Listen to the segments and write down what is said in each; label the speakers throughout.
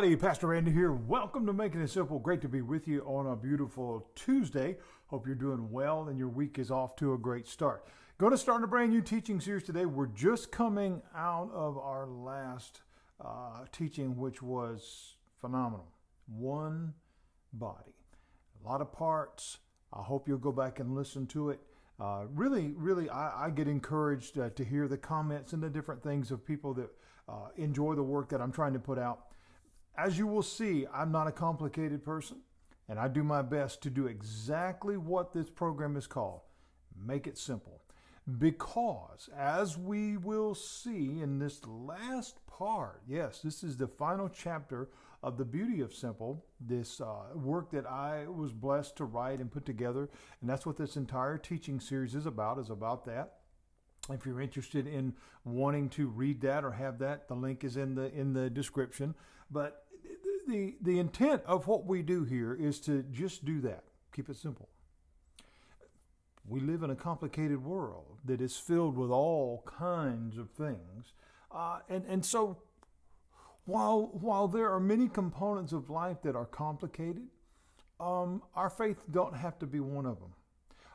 Speaker 1: everybody, Pastor Randy here. Welcome to Making It Simple. Great to be with you on a beautiful Tuesday. Hope you're doing well and your week is off to a great start. Going to start a brand new teaching series today. We're just coming out of our last teaching, which was phenomenal. One body. A lot of parts. I hope you'll go back and listen to it. Really, I get encouraged to hear the comments and the different things of people that enjoy the work that I'm trying to put out. As you will see, I'm not a complicated person, and I do my best to do exactly what this program is called. Make it simple. Because, as we will see in this last part, yes, this is the final chapter of The Beauty of Simple, this work that I was blessed to write and put together, and that's what this entire teaching series is about that. If you're interested in wanting to read that or have that, the link is in the description. But the intent of what we do here is to just do that. Keep it simple. We live in a complicated world that is filled with all kinds of things. And so while there are many components of life that are complicated, our faith don't have to be one of them.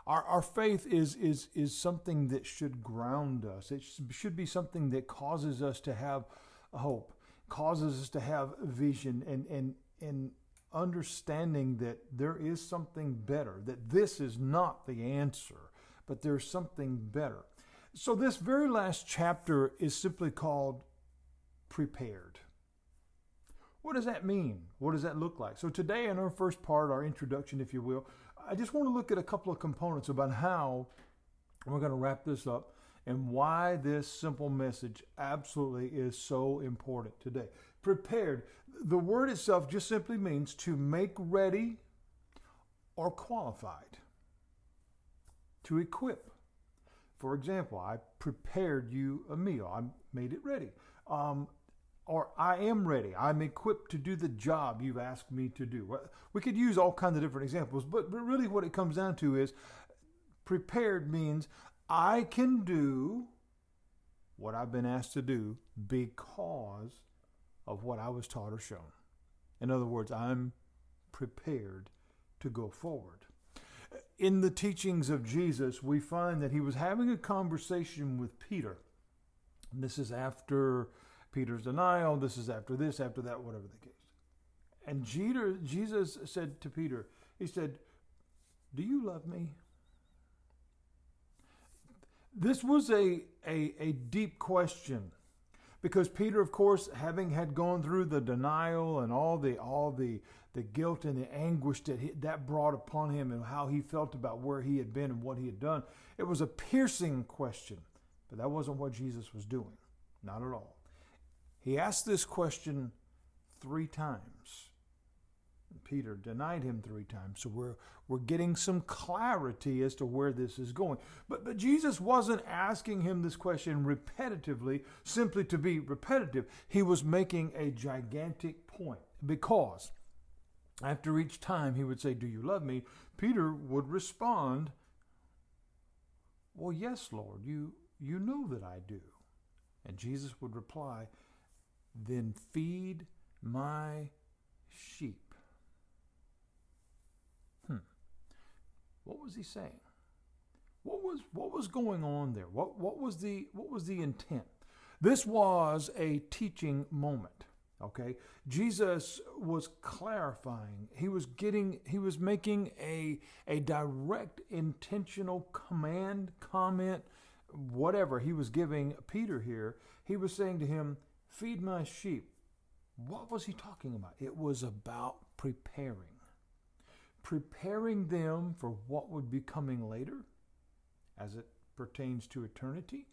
Speaker 1: Our faith is something that should ground us. It should be something that causes us to have hope, causes us to have vision and understanding that there is something better, that this is not the answer, but there's something better. So this very last chapter is simply called Prepared. What does that mean? What does that look like? So today in our first part, our introduction, if you will, I just want to look at a couple of components about how we're going to wrap this up and why this simple message absolutely is so important today. Prepared. The word itself just simply means to make ready or qualified, to equip. For example, I prepared you a meal. I made it ready. Or I am ready. I'm equipped to do the job you've asked me to do. We could use all kinds of different examples, but really what it comes down to is prepared means I can do what I've been asked to do because of what I was taught or shown. In other words, I'm prepared to go forward. In the teachings of Jesus, we find that he was having a conversation with Peter. And this is after Peter's denial. This is after this, after that, whatever the case. And Jesus said to Peter, he said, "Do you love me?" This was a deep question because Peter, of course, having had gone through the denial and all the guilt and the anguish that brought upon him and how he felt about where he had been and what he had done, it was a piercing question. But that wasn't what Jesus was doing. Not at all. He asked this question 3 times. Peter denied him 3 times. So we're getting some clarity as to where this is going. But Jesus wasn't asking him this question repetitively, simply to be repetitive. He was making a gigantic point because after each time he would say, "Do you love me?" Peter would respond, "Well, yes, Lord, you know that I do." And Jesus would reply, "Then feed my sheep." What was he saying? What was going on there? What was the intent? This was a teaching moment. Okay? Jesus was clarifying. He was making a direct, intentional command, comment, whatever he was giving Peter here. He was saying to him, "Feed my sheep." What was he talking about? It was about preparing them for what would be coming later as it pertains to eternity,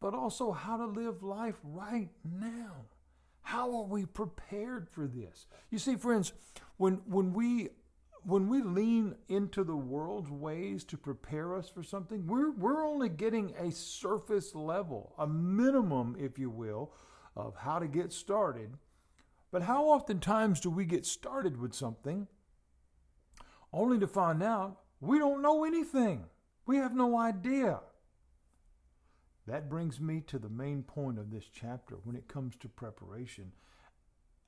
Speaker 1: but also how to live life right now. How are we prepared for this? You see, friends, when we lean into the world's ways to prepare us for something, we're only getting a surface level, a minimum, if you will, of how to get started. But how oftentimes do we get started with something only to find out we don't know anything? We have no idea. That brings me to the main point of this chapter when it comes to preparation.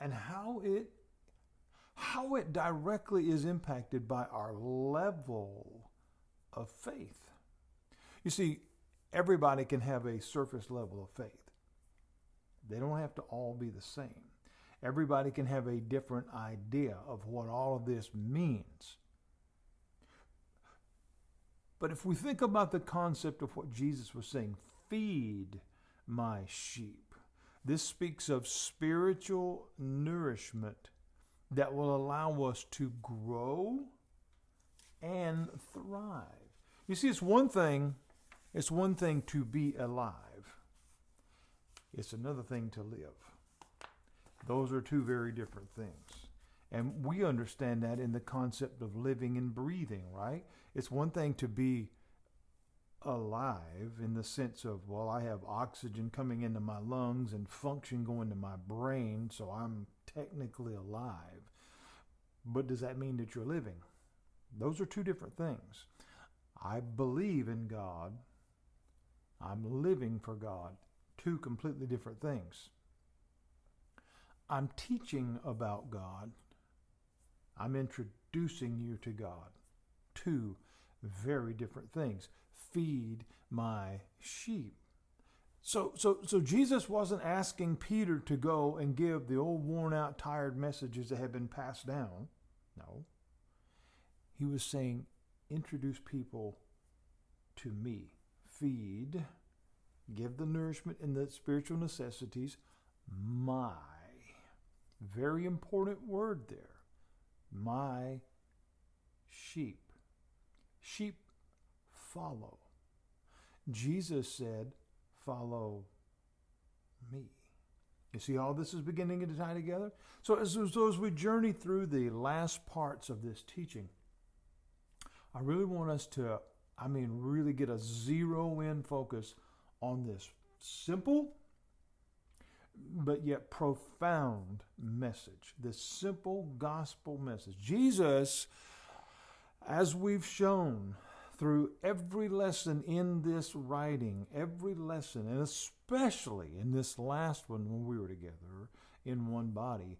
Speaker 1: and how it directly is impacted by our level of faith. You see, everybody can have a surface level of faith. They don't have to all be the same. Everybody can have a different idea of what all of this means. But if we think about the concept of what Jesus was saying, feed my sheep, this speaks of spiritual nourishment that will allow us to grow and thrive. You see, it's one thing to be alive. It's another thing to live. Those are two very different things. And we understand that in the concept of living and breathing, right? It's one thing to be alive in the sense of, well, I have oxygen coming into my lungs and function going to my brain, so I'm technically alive. But does that mean that you're living? Those are two different things. I believe in God. I'm living for God. Two completely different things. I'm teaching about God. I'm introducing you to God. Two very different things. Feed my sheep. So Jesus wasn't asking Peter to go and give the old worn out, tired messages that had been passed down. No. He was saying, introduce people to me. Feed. Give the nourishment and the spiritual necessities. My. Very important word there. My sheep. Sheep follow. Jesus said, follow me. You see how this is beginning to tie together? So as we journey through the last parts of this teaching, I really want us to, really get a zero-in focus on this simple but yet profound message, this simple gospel message. Jesus, as we've shown through every lesson in this writing, every lesson, and especially in this last one when we were together in one body,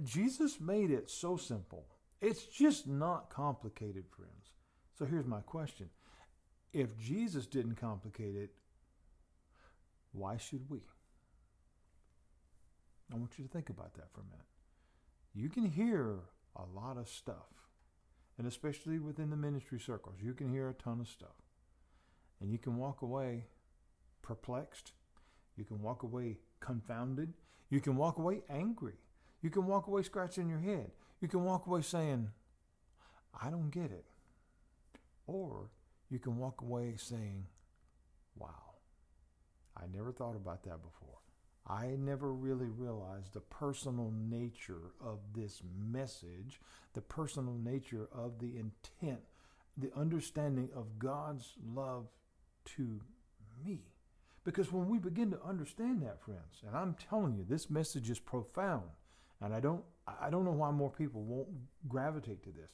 Speaker 1: Jesus made it so simple. It's just not complicated, friends. So here's my question. If Jesus didn't complicate it, why should we? I want you to think about that for a minute. You can hear a lot of stuff, and especially within the ministry circles, you can hear a ton of stuff. And you can walk away perplexed. You can walk away confounded. You can walk away angry. You can walk away scratching your head. You can walk away saying, I don't get it. Or you can walk away saying, wow, I never thought about that before. I never really realized the personal nature of this message, the personal nature of the intent, the understanding of God's love to me. Because when we begin to understand that, friends, and I'm telling you, this message is profound, and I don't know why more people won't gravitate to this.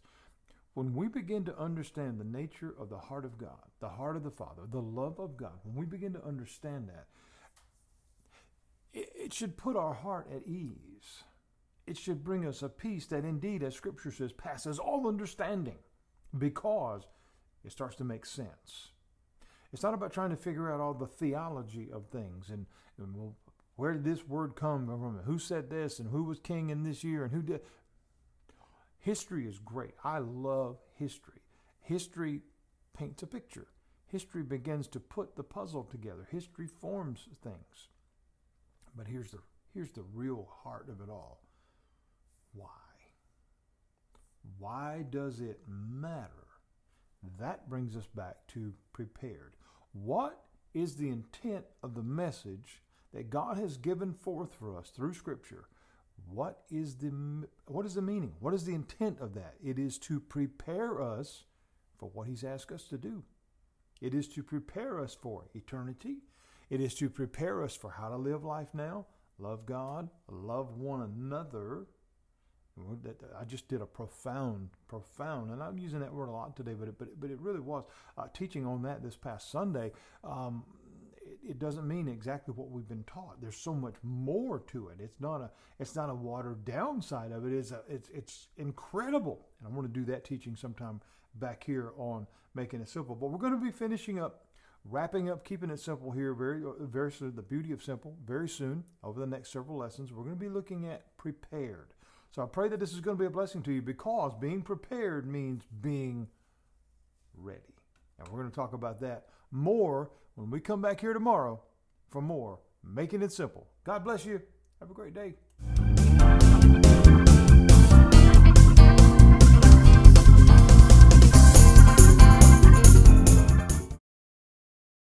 Speaker 1: When we begin to understand the nature of the heart of God, the heart of the Father, the love of God, when we begin to understand that, it should put our heart at ease. It should bring us a peace that indeed, as Scripture says, passes all understanding, because it starts to make sense. It's not about trying to figure out all the theology of things and where did this word come from, who said this, and who was king in this year, and who did. History is great. I love history. History paints a picture. History begins to put the puzzle together. History forms things. But here's the real heart of it all. Why? Why does it matter? That brings us back to prepared. What is the intent of the message that God has given forth for us through Scripture? What is the meaning? What is the intent of that? It is to prepare us for what He's asked us to do. It is to prepare us for eternity. It is to prepare us for how to live life now, love God, love one another. I just did a profound, and I'm using that word a lot today, but it really was teaching on that this past Sunday. it doesn't mean exactly what we've been taught. There's so much more to it. It's not a watered down side of it. It's incredible. And I want to do that teaching sometime back here on Making It Simple. But we're going to be finishing up, wrapping up, keeping it simple here very soon. The beauty of simple very soon. Over the next several lessons, we're going to be looking at prepared. So I pray that this is going to be a blessing to you, because being prepared means being ready. And we're going to talk about that more when we come back here tomorrow for more Making It Simple. God bless you. Have a great day.